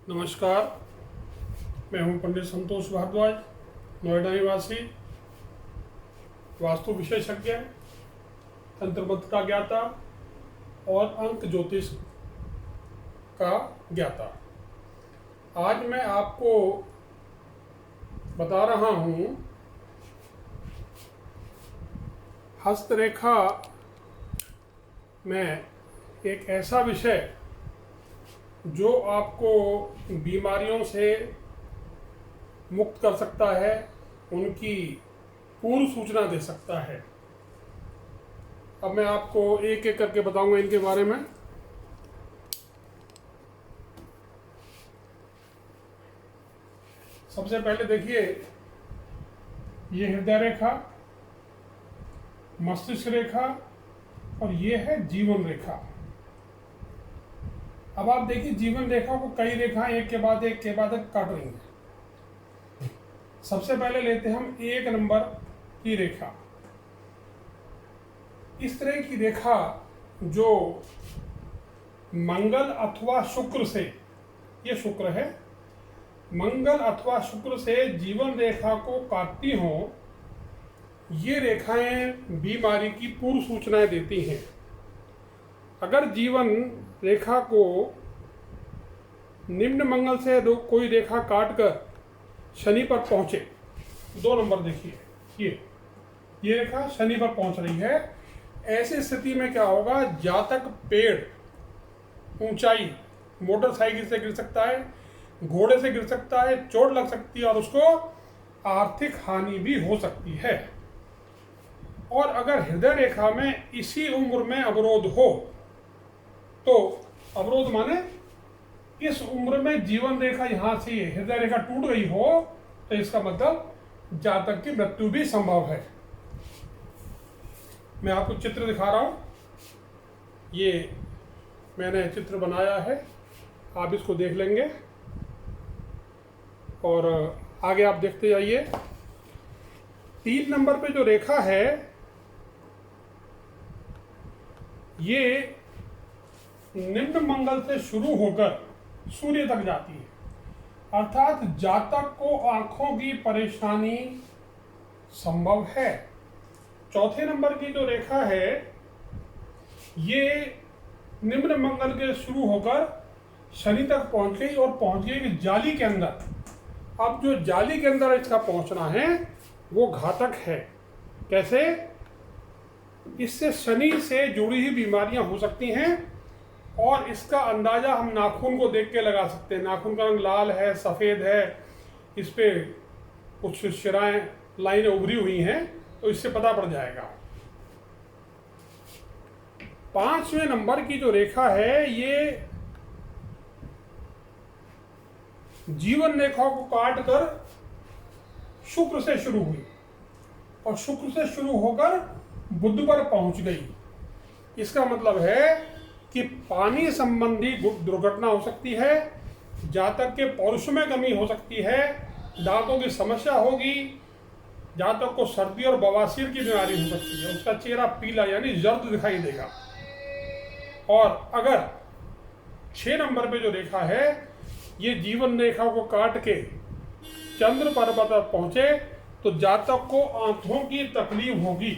नमस्कार, मैं हूं पंडित संतोष भारद्वाज, नोएडा निवासी, वास्तु विशेषज्ञ, तंत्र मंत्र का ज्ञाता और अंक ज्योतिष का ज्ञाता। आज मैं आपको बता रहा हूं हस्तरेखा में एक ऐसा विषय जो आपको बीमारियों से मुक्त कर सकता है, उनकी पूर्व सूचना दे सकता है। अब मैं आपको एक एक करके बताऊंगा इनके बारे में। सबसे पहले देखिए, ये हृदय रेखा, मस्तिष्क रेखा और ये है जीवन रेखा। अब आप देखिए, जीवन रेखा को कई रेखाएं एक के बाद एक काट रही हैं। सबसे पहले लेते हैं हम 1 नंबर की रेखा। इस तरह की रेखा जो मंगल अथवा शुक्र से, ये शुक्र है, मंगल अथवा शुक्र से जीवन रेखा को काटती हो, ये रेखाएं बीमारी की पूर्व सूचनाएं देती हैं। अगर जीवन रेखा को निम्न मंगल से कोई रेखा काटकर शनि पर पहुंचे, 2 नंबर देखिए, ये रेखा शनि पर पहुंच रही है। ऐसी स्थिति में क्या होगा, जातक पेड़, ऊंचाई, मोटरसाइकिल से गिर सकता है, घोड़े से गिर सकता है, चोट लग सकती है और उसको आर्थिक हानि भी हो सकती है। और अगर हृदय रेखा में इसी उम्र में अवरोध हो, तो अवरोध माने इस उम्र में जीवन रेखा यहां से हृदय रेखा टूट गई हो, तो इसका मतलब जातक की मृत्यु भी संभव है। मैं आपको चित्र दिखा रहा हूं, ये मैंने चित्र बनाया है, आप इसको देख लेंगे और आगे आप देखते जाइए। 3 नंबर पे जो रेखा है, ये निम्न मंगल से शुरू होकर सूर्य तक जाती है, अर्थात जातक को आंखों की परेशानी संभव है। 4 नंबर की जो रेखा है, ये निम्न मंगल के शुरू होकर शनि तक पहुंच गई और पहुंच गई जाली के अंदर। अब जो जाली के अंदर इसका पहुंचना है वो घातक है। कैसे? इससे शनि से जुड़ी हुई बीमारियां हो सकती हैं और इसका अंदाजा हम नाखून को देख के लगा सकते हैं। नाखून का रंग लाल है, सफ़ेद है, इस पे कुछ शिराएं, लाइनें उभरी हुई हैं, तो इससे पता पड़ जाएगा। 5वें नंबर की जो रेखा है, ये जीवन रेखा को काट कर शुक्र से शुरू हुई और शुक्र से शुरू होकर बुध पर पहुंच गई। इसका मतलब है कि पानी संबंधी दुर्घटना हो सकती है, जातक के पौरुष में कमी हो सकती है, दांतों की समस्या होगी, जातक को सर्दी और बवासीर की बीमारी हो सकती है, उसका चेहरा पीला यानी जर्द दिखाई देगा। और अगर 6 नंबर पे जो रेखा है, ये जीवन रेखा को काट के चंद्र पर्वत पर पहुंचे, तो जातक को आंखों की तकलीफ होगी।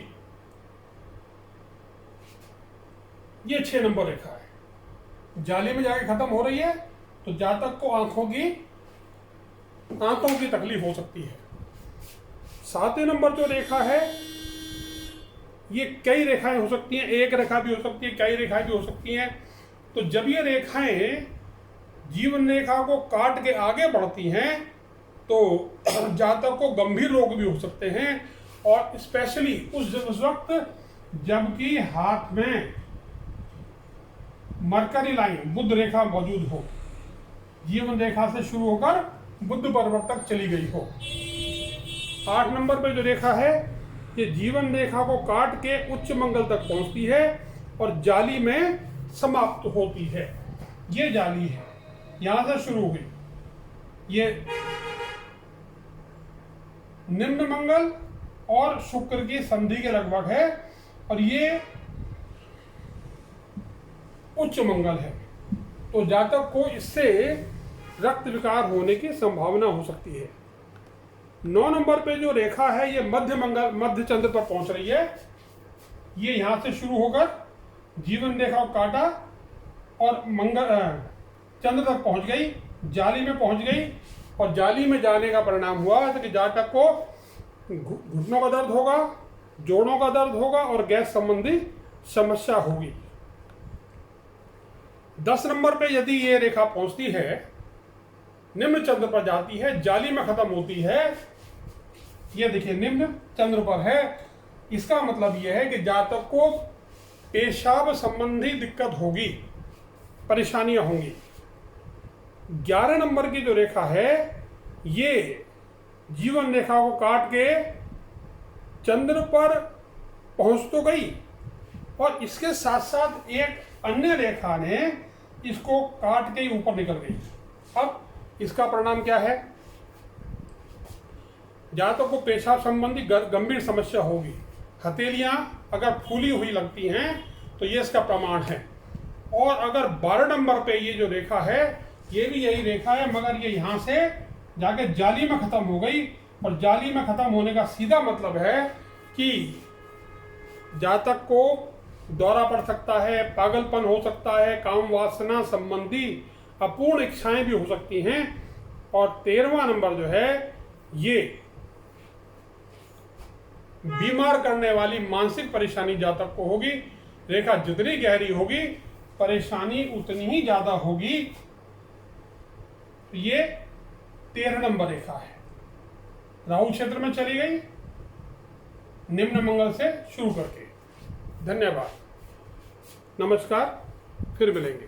ये 6 नंबर रेखा है, जाली में जाके खत्म हो रही है, तो जातक को आंखों की तकलीफ हो सकती है। 7वें नंबर जो रेखा है, ये कई रेखाएं हो सकती हैं, एक रेखा भी हो सकती है, कई रेखाएं भी हो सकती हैं। तो जब ये रेखाएं जीवन रेखा को काट के आगे बढ़ती हैं, तो जातक को गंभीर रोग भी हो सकते हैं। और स्पेशली उस वक्त जबकि हाथ में मरकरी लाइन, बुध रेखा मौजूद हो, जीवन रेखा से शुरू होकर बुध पर्वत तक चली गई हो। 8 नंबर पे जो रेखा है, ये जीवन रेखा को काट के उच्च मंगल तक पहुंचती है और जाली में समाप्त होती है। ये जाली है, यहां से शुरू हुई, ये निम्न मंगल और शुक्र की संधि के लगभग है और ये उच्च मंगल है। तो जातक को इससे रक्त विकार होने की संभावना हो सकती है। 9 नंबर पे जो रेखा है ये मध्य चंद्र पर पहुंच रही है। ये यहाँ से शुरू होकर जीवन रेखा को काटा और चंद्र तक पहुंच गई, जाली में पहुंच गई, और जाली में जाने का परिणाम हुआ कि जातक को घुटनों का दर्द होगा, जोड़ों का दर्द होगा और गैस संबंधी समस्या होगी। 10 नंबर पे यदि ये रेखा पहुंचती है, निम्न चंद्र पर जाती है, जाली में खत्म होती है, ये देखिए निम्न चंद्र पर है, इसका मतलब यह है कि जातक को पेशाब संबंधी दिक्कत होगी, परेशानियां होंगी। 11 नंबर की जो रेखा है ये जीवन रेखा को काट के चंद्र पर पहुंच तो गई, और इसके साथ साथ एक अन्य रेखा ने इसको काट के ऊपर निकल गई। अब इसका परिणाम क्या है? जातक को पेशाब संबंधी गंभीर समस्या होगी। हथेलियां अगर फूली हुई लगती हैं तो ये इसका प्रमाण है। और अगर 12 नंबर पे ये जो रेखा है ये भी यही रेखा है, मगर ये यहाँ से जाके जाली में खत्म हो गई, और जाली में खत्म होने का सीधा मतलब है कि जातक को दौरा पड़ सकता है, पागलपन हो सकता है, काम वासना संबंधी अपूर्ण इच्छाएं भी हो सकती हैं। और 13वां नंबर जो है ये बीमार करने वाली मानसिक परेशानी जातक को होगी। रेखा जितनी गहरी होगी परेशानी उतनी ही ज्यादा होगी। ये 13 नंबर रेखा है, राहु क्षेत्र में चली गई निम्न मंगल से शुरू करके। धन्यवाद, नमस्कार, फिर मिलेंगे।